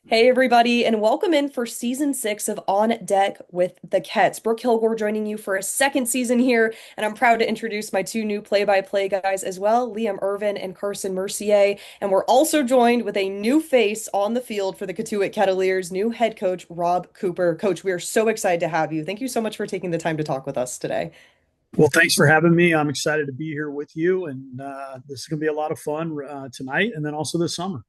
Hey everybody, and welcome in for season 6 of On Deck with the Ketts. Brooke Kilgore joining you for a second season here, and I'm proud to introduce my two new play-by-play guys as well, Liam Irvin and Carson Mercier. And we're also joined with a new face on the field for the Cotuit Cavaliers, new head coach Rob Cooper. Coach, we are so excited to have you. Thank you so much for taking the time to talk with us today. Well, thanks for having me. I'm excited to be here with you, and this is going to be a lot of fun tonight and then also this summer.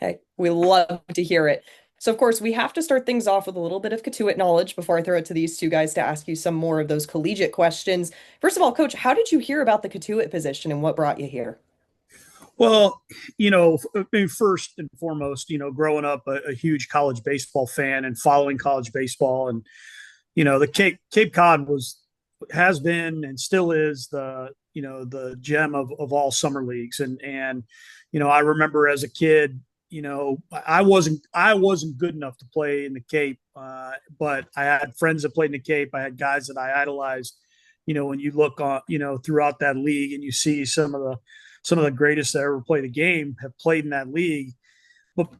Hey, we love to hear it. So, of course, we have to start things off with a little bit of Cotuit knowledge before I throw it to these two guys to ask you some more of those collegiate questions. First of all, Coach, how did you hear about the Cotuit position and what brought you here? Well, I mean, first and foremost, growing up a huge college baseball fan and following college baseball, and the Cape Cod has been and still is the gem of all summer leagues, and I remember as a kid. I wasn't good enough to play in the Cape, but I had friends that played in the Cape. I had guys that I idolized. When you look on, throughout that league and you see some of the greatest that ever played the game have played in that league. But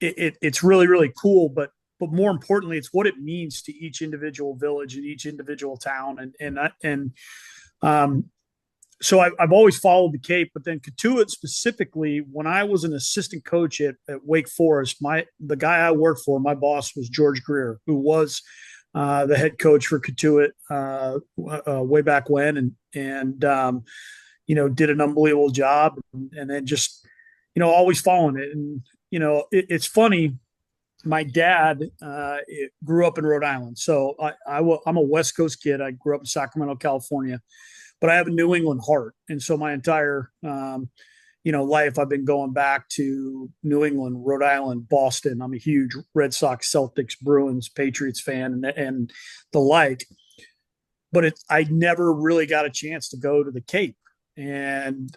it's really, really cool. But more importantly, it's what it means to each individual village and each individual town. Um, so I've always followed the Cape, but then Cotuit specifically, when I was an assistant coach at Wake Forest, the guy I worked for, my boss was George Greer, who was the head coach for Cotuit way back when, and did an unbelievable job, and then just always following it. And it's funny. My dad grew up in Rhode Island, so I'm a West Coast kid. I grew up in Sacramento, California, but I have a New England heart, and so my entire life I've been going back to New England, Rhode Island, Boston. I'm a huge Red Sox, Celtics, Bruins, Patriots fan, and the like. But I never really got a chance to go to the Cape, and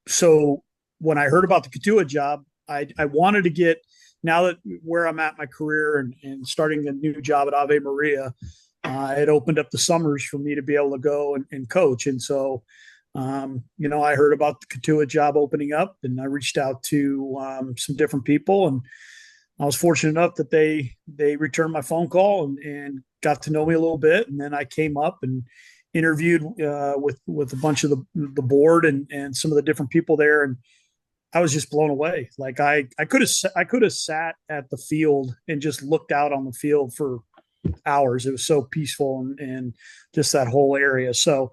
so when I heard about the Cotuit job, I wanted to get, now that where I'm at in my career and starting a new job at Ave Maria, it opened up the summers for me to be able to go and coach. And so, I heard about the Cotuit job opening up, and I reached out to some different people, and I was fortunate enough that they returned my phone call and got to know me a little bit. And then I came up and interviewed with a bunch of the board and some of the different people there, and I was just blown away. Like I could have sat at the field and just looked out on the field for hours. It was so peaceful and just that whole area. So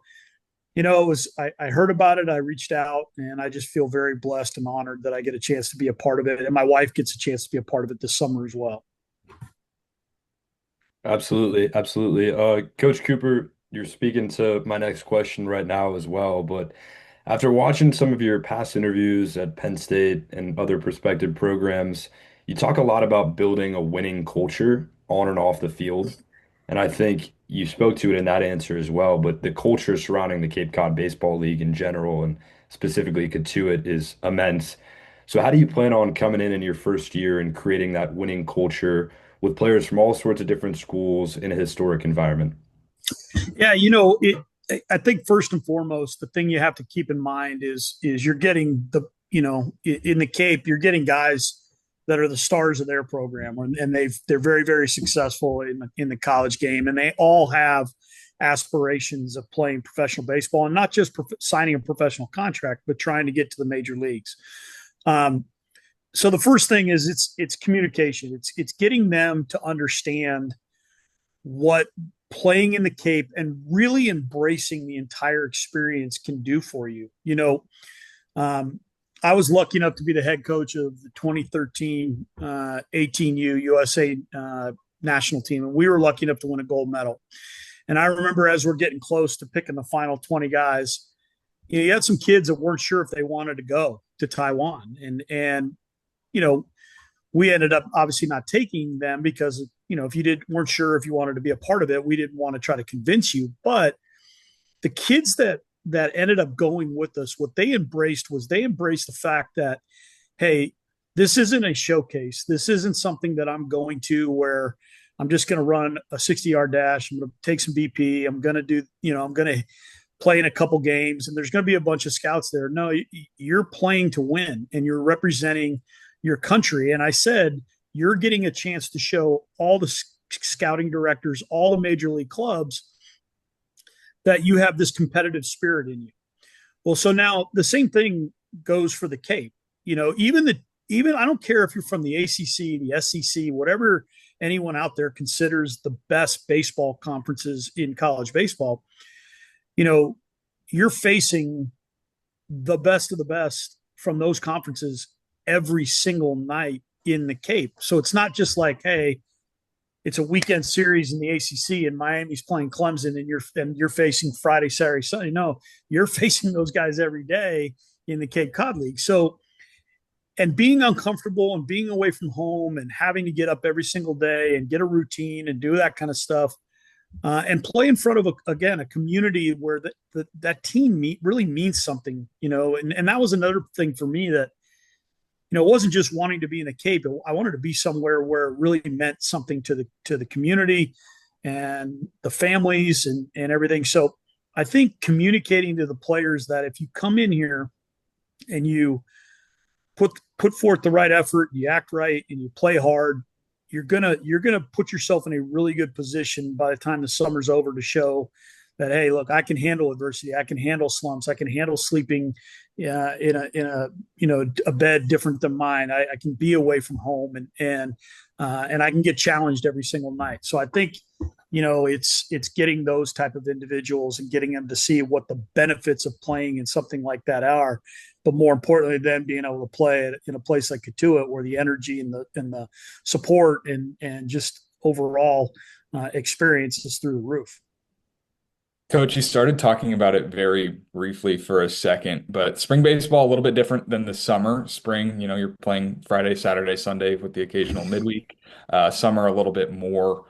it was, I heard about it. I reached out, and I just feel very blessed and honored that I get a chance to be a part of it. And my wife gets a chance to be a part of it this summer as well. Absolutely, absolutely. Coach Cooper, you're speaking to my next question right now as well. But after watching some of your past interviews at Penn State and other prospective programs, you talk a lot about building a winning culture on and off the field. And I think you spoke to it in that answer as well. But the culture surrounding the Cape Cod Baseball League in general, and specifically Cotuit, is immense. So how do you plan on coming in your first year and creating that winning culture with players from all sorts of different schools in a historic environment? Yeah, I think first and foremost, the thing you have to keep in mind is you're getting in the Cape, you're getting guys that are the stars of their program, and they're very, very successful in the college game, and they all have aspirations of playing professional baseball, and not just signing a professional contract, but trying to get to the major leagues. So the first thing is it's communication. It's getting them to understand what playing in the Cape and really embracing the entire experience can do for you. I was lucky enough to be the head coach of the 2013 18U USA national team, and we were lucky enough to win a gold medal. And I remember as we're getting close to picking the final 20 guys, you had some kids that weren't sure if they wanted to go to Taiwan, and you know we ended up obviously not taking them because if you weren't sure if you wanted to be a part of it, we didn't want to try to convince you. But the kids that ended up going with us, what they embraced the fact that, hey, this isn't a showcase. This isn't something that I'm going to where I'm just going to run a 60-yard dash. I'm going to take some BP. I'm going to do, I'm going to play in a couple games, and there's going to be a bunch of scouts there. No, you're playing to win, and you're representing your country. And I said, you're getting a chance to show all the scouting directors, all the major league clubs that you have this competitive spirit in you. Well, so now the same thing goes for the Cape. Even I don't care if you're from the ACC, the SEC, whatever anyone out there considers the best baseball conferences in college baseball. You're facing the best of the best from those conferences every single night in the Cape. So it's not just like, hey, it's a weekend series in the ACC and Miami's playing Clemson and you're facing Friday, Saturday, Sunday. No, you're facing those guys every day in the Cape Cod League. So, and being uncomfortable and being away from home and having to get up every single day and get a routine and do that kind of stuff, and play in front of a community where that team really means something, and that was another thing for me that, it wasn't just wanting to be in the Cape. I wanted to be somewhere where it really meant something to the community and the families and everything. So I think communicating to the players that if you come in here and you put forth the right effort, you act right, and you play hard, you're gonna put yourself in a really good position by the time the summer's over to show that, hey, look, I can handle adversity, I can handle slumps, I can handle sleeping in a bed different than mine. I can be away from home and I can get challenged every single night. So I think it's getting those type of individuals and getting them to see what the benefits of playing in something like that are, but more importantly, then being able to play it in a place like Cotuit where the energy and the support and just overall experience is through the roof. Coach, you started talking about it very briefly for a second, but spring baseball a little bit different than the summer. Spring, you're playing Friday, Saturday, Sunday with the occasional midweek. Summer a little bit more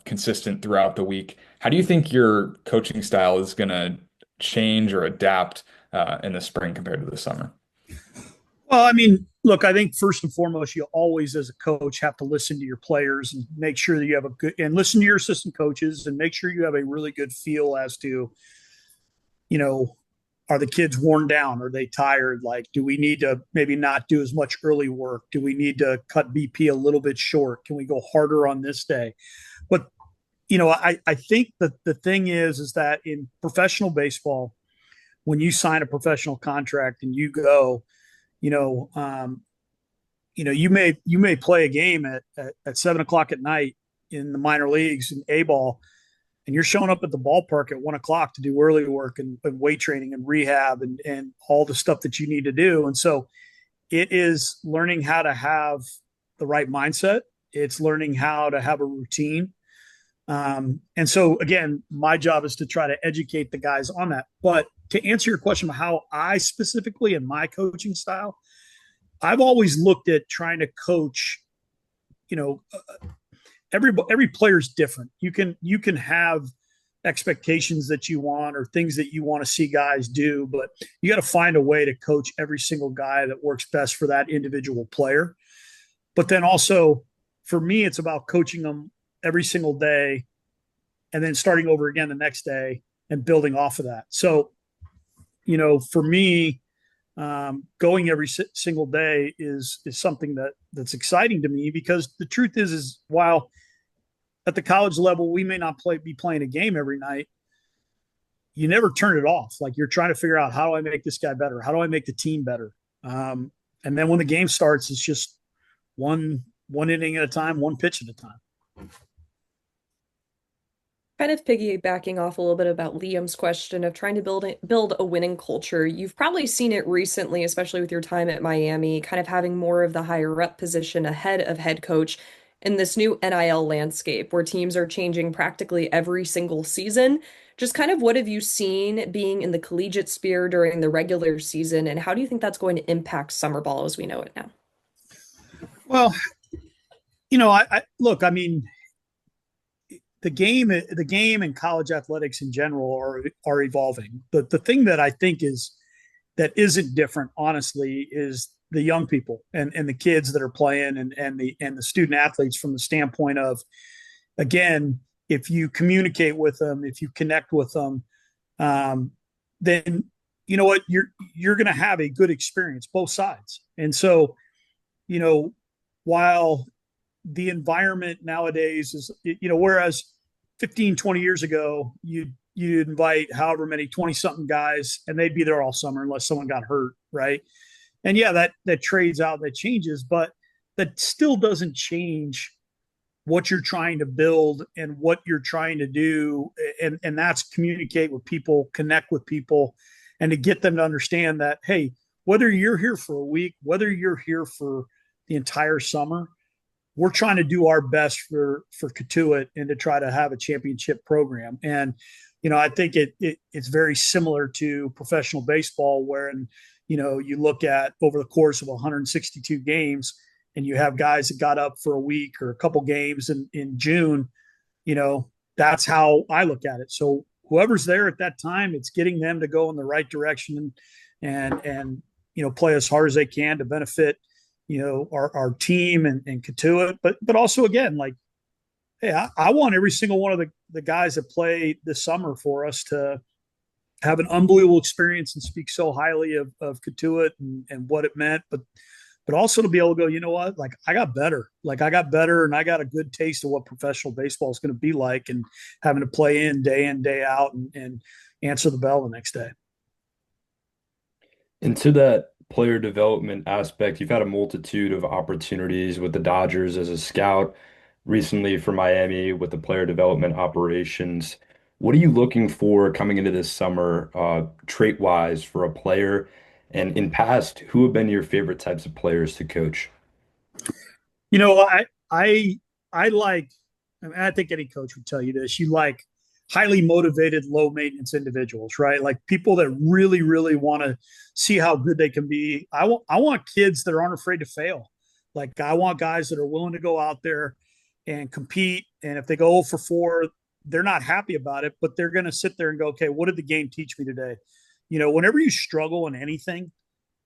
consistent throughout the week. How do you think your coaching style is going to change or adapt in the spring compared to the summer? Well, I mean, look, I think first and foremost, you always, as a coach, have to listen to your players and make sure that you have and listen to your assistant coaches and make sure you have a really good feel as to, are the kids worn down? Are they tired? Like, do we need to maybe not do as much early work? Do we need to cut BP a little bit short? Can we go harder on this day? But, I think that the thing is that in professional baseball, when you sign a professional contract and you go, you may play a game at 7 o'clock at night in the minor leagues in A ball, and you're showing up at the ballpark at 1 o'clock to do early work and weight training and rehab and all the stuff that you need to do. And so it is learning how to have the right mindset. It's learning how to have a routine. And so again, my job is to try to educate the guys on that. But to answer your question about how I specifically in my coaching style, I've always looked at trying to coach, every player is different. You can have expectations that you want or things that you want to see guys do, but you got to find a way to coach every single guy that works best for that individual player. But then also for me, it's about coaching them every single day and then starting over again the next day and building off of that. So, for me, going every single day is something that's exciting to me, because the truth is while at the college level, we may not be playing a game every night, you never turn it off. Like, you're trying to figure out, how do I make this guy better? How do I make the team better? And then when the game starts, it's just one inning at a time, one pitch at a time. Kind of piggybacking off a little bit about Liam's question of trying to build a winning culture. You've probably seen it recently, especially with your time at Miami, kind of having more of the higher up position ahead of head coach in this new NIL landscape where teams are changing practically every single season. Just kind of what have you seen being in the collegiate sphere during the regular season, and how do you think that's going to impact summer ball as we know it now? Well, I look, I mean, the game and college athletics in general are evolving. The thing that I think that isn't different, honestly, is the young people and the kids that are playing and the student athletes, from the standpoint of, again, if you communicate with them, if you connect with them, then you know what, you're going to have a good experience, both sides. And so, while the environment nowadays is, whereas 15, 20 years ago, you'd invite however many 20 something guys and they'd be there all summer unless someone got hurt. Right. And yeah, that trades out, that changes, but that still doesn't change what you're trying to build and what you're trying to do. And that's communicate with people, connect with people, and to get them to understand that, hey, whether you're here for a week, whether you're here for the entire summer, we're trying to do our best for Cotuit and to try to have a championship program. And I think it's very similar to professional baseball, where you look at over the course of 162 games, and you have guys that got up for a week or a couple games in June. That's how I look at it. So whoever's there at that time, it's getting them to go in the right direction and play as hard as they can to benefit our team and Cotuit, but also again, like, hey, I want every single one of the guys that play this summer for us to have an unbelievable experience and speak so highly of Cotuit and what it meant, but also to be able to go, you know what, like I got better and I got a good taste of what professional baseball is going to be like, and having to play in, day out, and answer the bell the next day. Into that player development aspect, you've had a multitude of opportunities with the Dodgers as a scout, recently for Miami with the player development operations. What are you looking for coming into this summer, trait-wise for a player? And in past, who have been your favorite types of players to coach? You know, I like, I mean, I think any coach would tell you this. You like highly motivated, low maintenance individuals, right? Like people that really, really want to see how good they can be. I want kids that aren't afraid to fail. Like I want guys that are willing to go out there and compete. And if they go 0 for 4, they're not happy about it, but they're going to sit there and go, okay, what did the game teach me today? Whenever you struggle in anything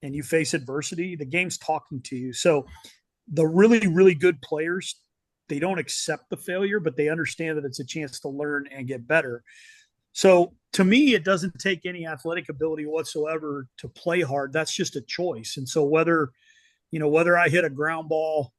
and you face adversity, the game's talking to you. So the really, really good players, they don't accept the failure, but they understand that it's a chance to learn and get better. So to me, it doesn't take any athletic ability whatsoever to play hard. That's just a choice. And so whether I hit a ground ball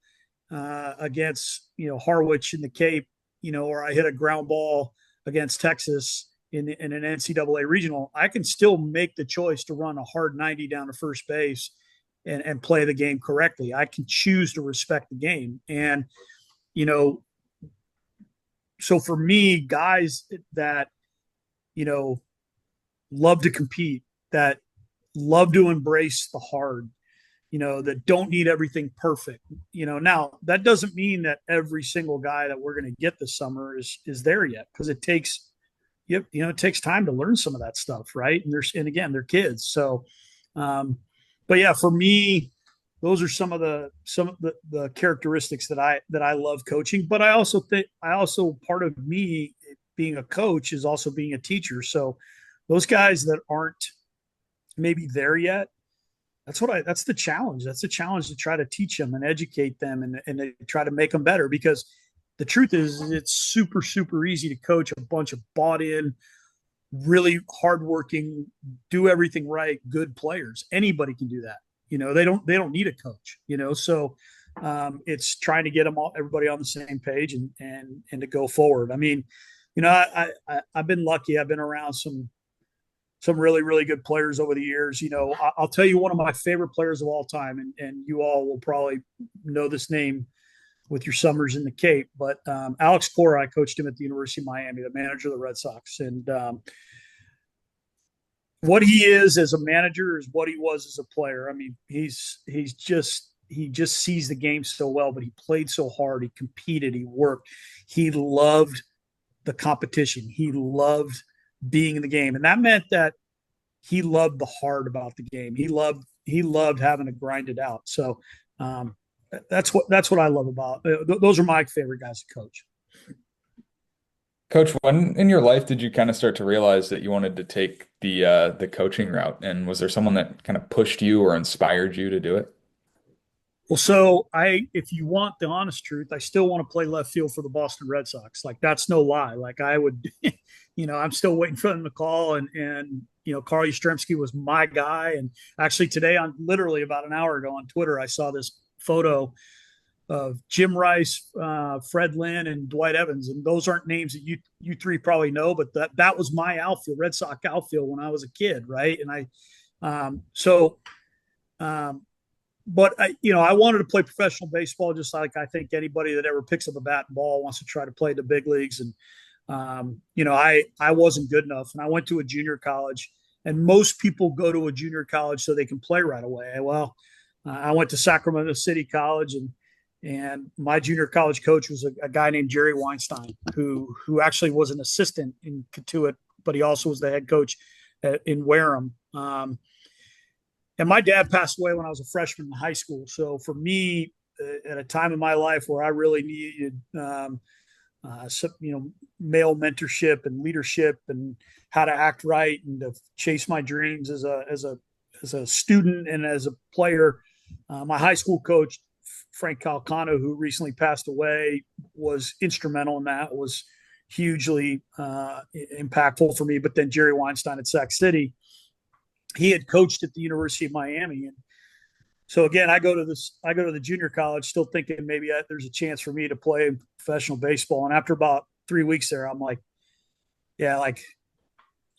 against, Harwich in the Cape, or I hit a ground ball against Texas in an NCAA regional, I can still make the choice to run a hard 90 down to first base and play the game correctly. I can choose to respect the game. And, so for me, guys that, love to compete, that love to embrace the hard, that don't need everything perfect. Now that doesn't mean that every single guy that we're going to get this summer is there yet, because it takes, it takes time to learn some of that stuff, right? And again, they're kids. So, but yeah, for me, those are some of the characteristics that I love coaching. But I also think part of me being a coach is also being a teacher. So those guys that aren't maybe there yet, that's the challenge. That's the challenge, to try to teach them and educate them and to try to make them better. Because the truth is, it's super, super easy to coach a bunch of bought in, really hardworking, do everything right, good players. Anybody can do that. They don't need a coach, so it's trying to get everybody on the same page and to go forward. I mean, I've been lucky. I've been around some really, really good players over the years. I'll tell you one of my favorite players of all time, and you all will probably know this name with your summers in the Cape, but Alex Cora, I coached him at the University of Miami, the manager of the Red Sox. And what he is as a manager is what he was as a player. I mean, he just sees the game so well, but he played so hard. He competed, he worked, he loved the competition. He loved being in the game. And that meant that he loved the hard about the game. He loved having to grind it out. So that's what I love about those are my favorite guys to coach. Coach, when in your life did you kind of start to realize that you wanted to take the coaching route? And was there someone that kind of pushed you or inspired you to do it? Well, so if you want the honest truth, I still want to play left field for the Boston Red Sox. Like that's no lie. Like I would, I'm still waiting for them to call, and Carl Yastrzemski was my guy. And actually today, on literally about an hour ago on Twitter, I saw this photo of Jim Rice, Fred Lynn, and Dwight Evans, and those aren't names that you three probably know, but that was my outfield, Red Sox outfield when I was a kid, right? And so but I wanted to play professional baseball, just like I think anybody that ever picks up a bat and ball wants to try to play the big leagues. And I wasn't good enough, and I went to a junior college. And most people go to a junior college so they can play right away. Well, I went to Sacramento City College, and my junior college coach was a guy named Jerry Weinstein, who actually was an assistant in Cotuit, but he also was the head coach in Wareham. And my dad passed away when I was a freshman in high school. So for me, at a time in my life where I really needed, male mentorship and leadership and how to act right and to chase my dreams as a student and as a player, my high school coach, Frank Calcano, who recently passed away, was instrumental in that. Was hugely impactful for me. But then Jerry Weinstein at Sac City, he had coached at the University of Miami. And so again, I go to the junior college still thinking maybe there's a chance for me to play professional baseball. And after about 3 weeks there, I'm like, yeah, like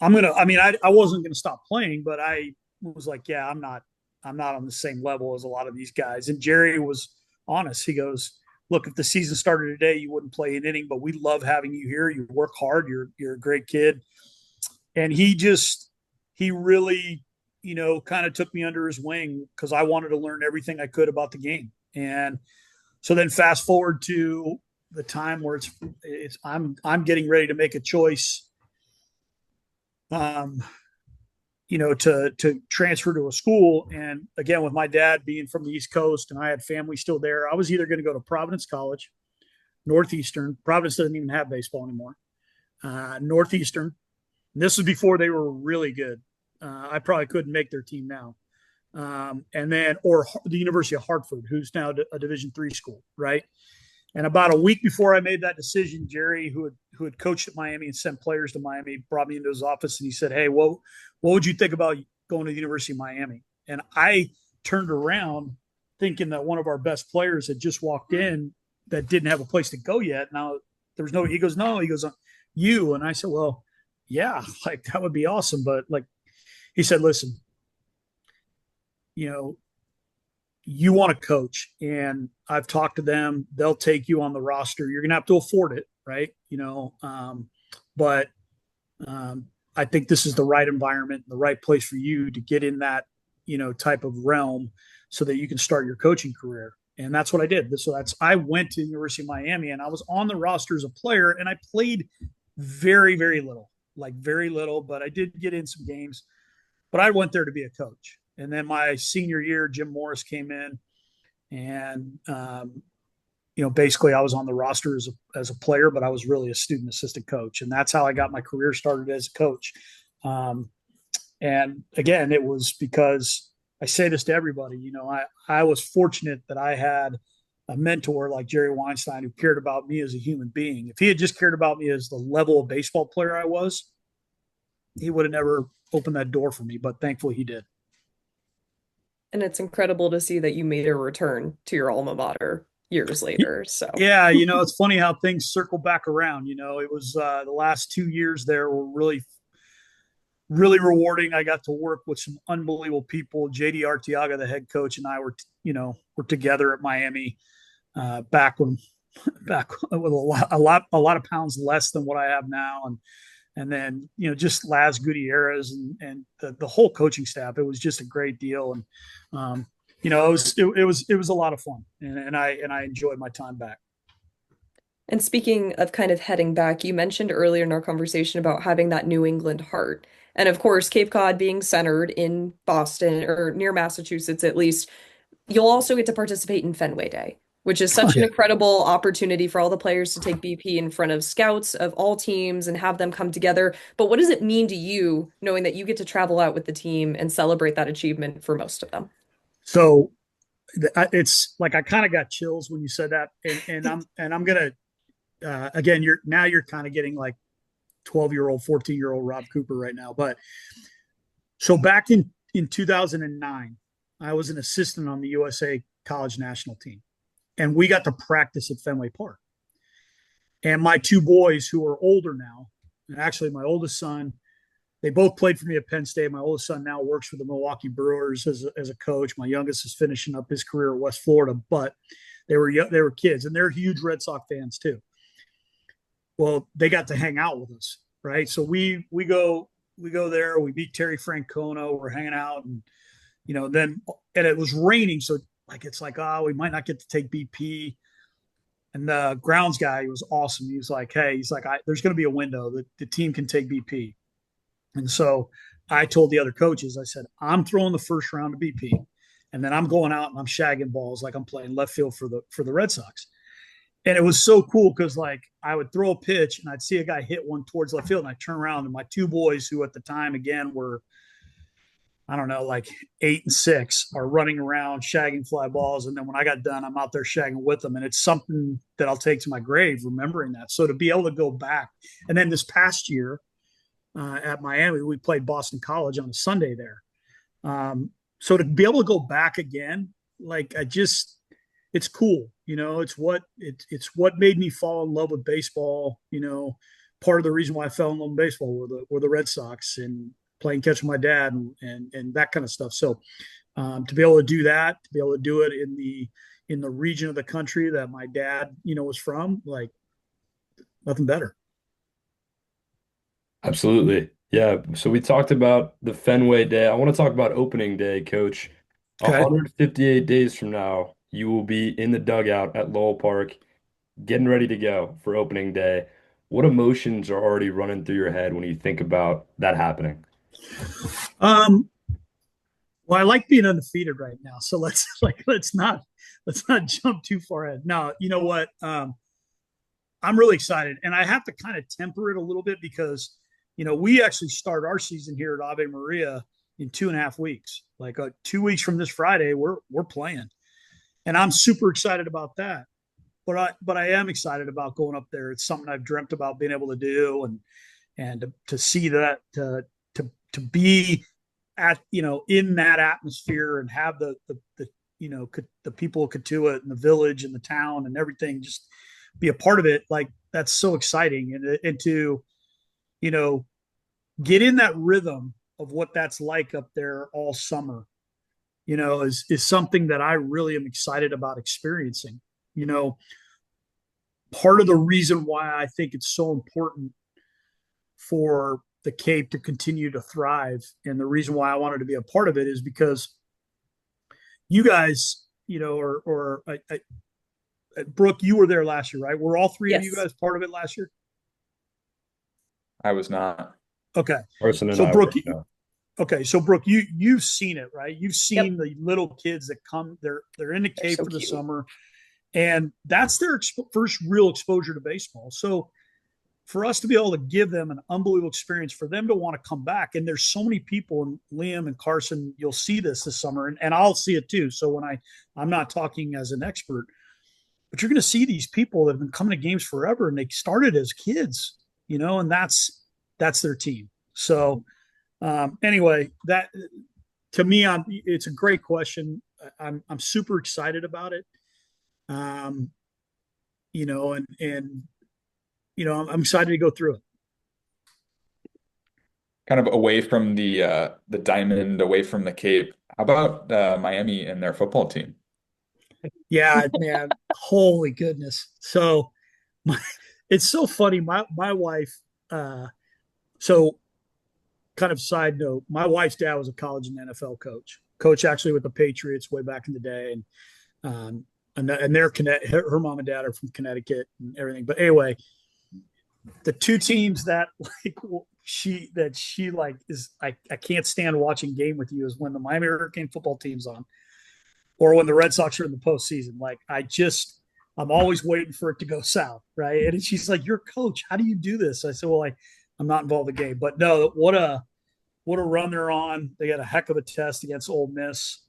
I wasn't going to stop playing, but I was like, yeah, I'm not on the same level as a lot of these guys. And Jerry was honest. He goes, look, if the season started today, you wouldn't play an inning, but we love having you here. You work hard. You're a great kid. And he really, kind of took me under his wing because I wanted to learn everything I could about the game. And so then fast forward to the time where I'm getting ready to make a choice, to transfer to a school. And again, with my dad being from the East Coast and I had family still there, I was either going to go to Providence College, Northeastern. Providence doesn't even have baseball anymore. Northeastern. This was before they were really good. I probably couldn't make their team now. And then, or the University of Hartford, who's now a Division III school, right? And about a week before I made that decision, Jerry, who had coached at Miami and sent players to Miami, brought me into his office and he said, "Hey, what would you think about going to the University of Miami?" And I turned around thinking that one of our best players had just walked in that didn't have a place to go yet. Now there was no. He goes, "No," he goes, "You." And I said, "Well, yeah, like that would be awesome," but like he said, "Listen, you want to coach, and I've talked to them. They'll take you on the roster. You're going to have to afford it, right? But I think this is the right environment, the right place for you to get in that, type of realm so that you can start your coaching career." And that's what I did. So I went to the University of Miami and I was on the roster as a player and I played very, very little, but I did get in some games, but I went there to be a coach. And then my senior year, Jim Morris came in and, basically I was on the roster as a player, but I was really a student assistant coach. And that's how I got my career started as a coach. And again, it was because I say this to everybody, I was fortunate that I had a mentor like Jerry Weinstein who cared about me as a human being. If he had just cared about me as the level of baseball player I was, he would have never opened that door for me, but thankfully he did. And it's incredible to see that you made a return to your alma mater years later. So yeah, it's funny how things circle back around. It was the last 2 years there were really, really rewarding. I got to work with some unbelievable people. JD Arteaga, the head coach, and I were together at Miami back with a lot of pounds less than what I have now, and then just Laz Gutierrez and the whole coaching staff. It was just a great deal, and it was a lot of fun, and I enjoyed my time back. And speaking of kind of heading back, you mentioned earlier in our conversation about having that New England heart. And of course, Cape Cod being centered in Boston or near Massachusetts, at least, you'll also get to participate in Fenway Day, which is Oh, such an yeah. incredible opportunity for all the players to take BP in front of scouts of all teams and have them come together. But what does it mean to you knowing that you get to travel out with the team and celebrate that achievement for most of them? So it's like I kind of got chills when you said that, and I'm gonna again, you're kind of getting like 12-year-old, 14-year-old Rob Cooper right now. But so back in 2009, I was an assistant on the USA college national team. and we got to practice at Fenway Park. And my two boys who are older now, and actually my oldest son, they both played for me at Penn State. My oldest son now works for the Milwaukee Brewers as a coach. My youngest is finishing up his career at West Florida, but they were kids, and they're huge Red Sox fans too. Well, they got to hang out with us, right? So we go there. We meet Terry Francona. We're hanging out, and then and it was raining, so it's like we might not get to take BP. And the grounds guy, he was awesome. He was like, hey, there's going to be a window that the team can take BP. And so I told the other coaches, I said, I'm throwing the first round of BP, and then I'm going out and I'm shagging balls like I'm playing left field for the Red Sox. And it was so cool because I would throw a pitch and I'd see a guy hit one towards left field, and I turn around and my two boys, who at the time again were, I don't know, like 8 and 6, are running around shagging fly balls. And then when I got done, I'm out there shagging with them. And it's something that I'll take to my grave, remembering that. So to be able to go back. And then this past year at Miami, we played Boston College on a Sunday there. So to be able to go back again, it's cool. It's what made me fall in love with baseball. Part of the reason why I fell in love with baseball were the Red Sox and playing catch with my dad and that kind of stuff. So to be able to do that, to be able to do it in the region of the country that my dad, was from, nothing better. Absolutely. Yeah. So we talked about the Fenway Day. I want to talk about opening day, Coach. Okay. 158 days from now, you will be in the dugout at Lowell Park, getting ready to go for opening day. What emotions are already running through your head when you think about that happening? Um, well, I like being undefeated right now. So let's not jump too far ahead. No, you know what? I'm really excited, and I have to kind of temper it a little bit because, we actually start our season here at Ave Maria in 2.5 weeks. 2 weeks from this Friday, we're playing, and I'm super excited about that. But I am excited about going up there. It's something I've dreamt about being able to do, and to see that, to be at in that atmosphere and have the people of Cotuit and the village and the town and everything just be a part of it. That's so exciting, and to get in that rhythm of what that's like up there all summer, is something that I really am excited about experiencing. Part of the reason why I think it's so important for the Cape to continue to thrive, and the reason why I wanted to be a part of it, is because you guys, Brooke, you were there last year, right? Were all three of you Yes. guys part of it last year? I was not. Okay. Carson and So I Brooke, were, yeah. okay, so Brooke, you've seen it, right? You've Yep. seen the little kids that come, they're in the They're Cape so for the cute. summer, and that's their first real exposure to baseball. So for us to be able to give them an unbelievable experience, for them to want to come back, and there's so many people, and Liam and Carson, you'll see this summer, and I'll see it too. So I'm not talking as an expert, but you're going to see these people that have been coming to games forever, and they started as kids, and that's their team. So anyway, that to me, it's a great question. I'm super excited about it. Um, and I'm excited to go through it. Kind of away from the diamond, away from the Cape. How about Miami and their football team? Yeah, man. Holy goodness. So my, it's so funny. My wife, so kind of side note, my wife's dad was a college and NFL coach actually with the Patriots way back in the day. And they're her mom and dad are from Connecticut and everything. But anyway, the two teams that she is I can't stand watching game with you is when the Miami Hurricane football team's on, or when the Red Sox are in the postseason. I'm always waiting for it to go south, right? And she's like, "You're a coach. How do you do this?" I said, "Well, I'm not involved in the game, but no, what a run they're on. They got a heck of a test against Ole Miss."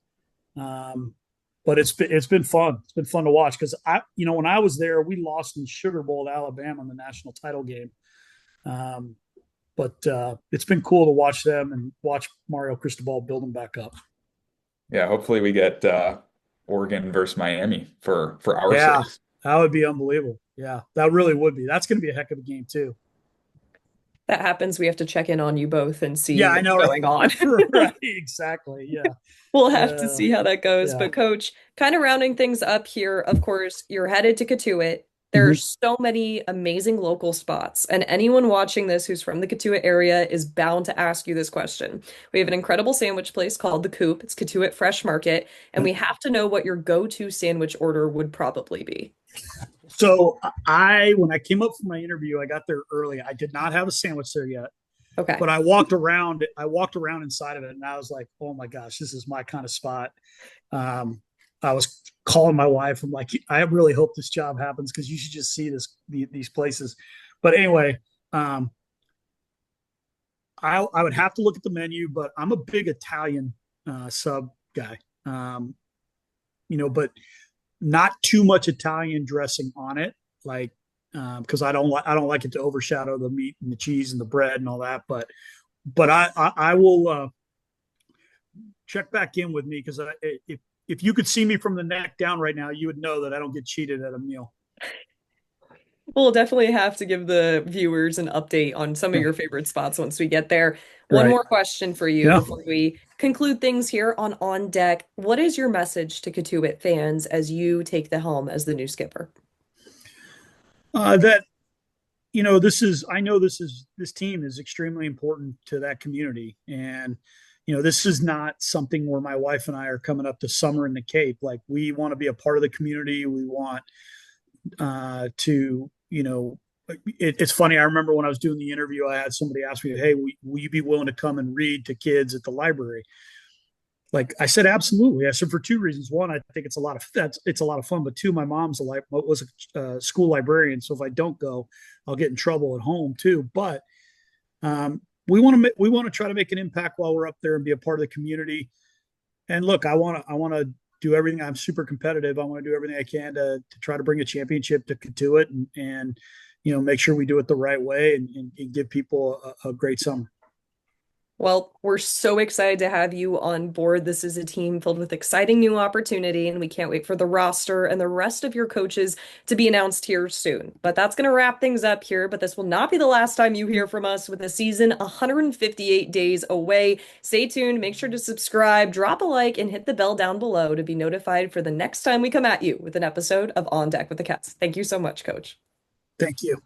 But it's been fun. It's been fun to watch because when I was there, we lost in Sugar Bowl to Alabama in the national title game. But it's been cool to watch them and watch Mario Cristobal build them back up. Yeah, hopefully we get Oregon versus Miami for our Yeah, sakes. that would be unbelievable. Yeah, that really would be. That's going to be a heck of a game too. That happens, we have to check in on you both and see Yeah, I what's know. going on. Right, exactly. Yeah. We'll have to Uh, see how that goes. yeah. But coach, kind of rounding things up here, of course, you're headed to Cotuit. Mhm. There's so many amazing local spots, and anyone watching this who's from the Cotuit area is bound to ask you this question. We have an incredible sandwich place called the Coop. It's Cotuit Fresh Market, and we have to know what your go-to sandwich order would probably be. So when I came up for my interview, I got there early. I did not have a sandwich there yet, Okay. but I walked around. I walked around inside of it, and I was like, "Oh my gosh, this is my kind of spot." Um, I was calling my wife. I'm like, "I really hope this job happens because you should just see these places." But anyway, um, I would have to look at the menu, but I'm a big Italian sub guy. Um, but not too much Italian dressing on it, like because I don't like it to overshadow the meat and the cheese and the bread and all that. But I will check back in with me because if you could see me from the neck down right now, you would know that I don't get cheated at a meal. We'll definitely have to give the viewers an update on some of Yeah. your favorite spots once we get there. One Right. more question for you Yeah. before we conclude things here on Deck. What is your message to Cotuit fans as you take the helm as the new skipper? That I know this team is extremely important to that community, and this is not something where my wife and I are coming up to summer in the Cape. Like we want to be a part of the community. We want to it's funny. I remember when I was doing the interview, I had somebody ask me, "Hey, will you be willing to come and read to kids at the library?" Like I said, absolutely. I said for two reasons. One, I think it's a lot of fun, but two, my mom's was a school librarian, so if I don't go, I'll get in trouble at home too. But we want to try to make an impact while we're up there and be a part of the community. And look, I want to do everything. I'm super competitive. I want to do everything I can to try to bring a championship to Cotuit and make sure we do it the right way and give people a great summer. Well, we're so excited to have you on board. This is a team filled with exciting new opportunity, and we can't wait for the roster and the rest of your coaches to be announced here soon. But that's going to wrap things up here. But this will not be the last time you hear from us with the season 158 days away. Stay tuned, make sure to subscribe, drop a like, and hit the bell down below to be notified for the next time we come at you with an episode of On Deck with the Cats. Thank you so much, Coach. Thank you.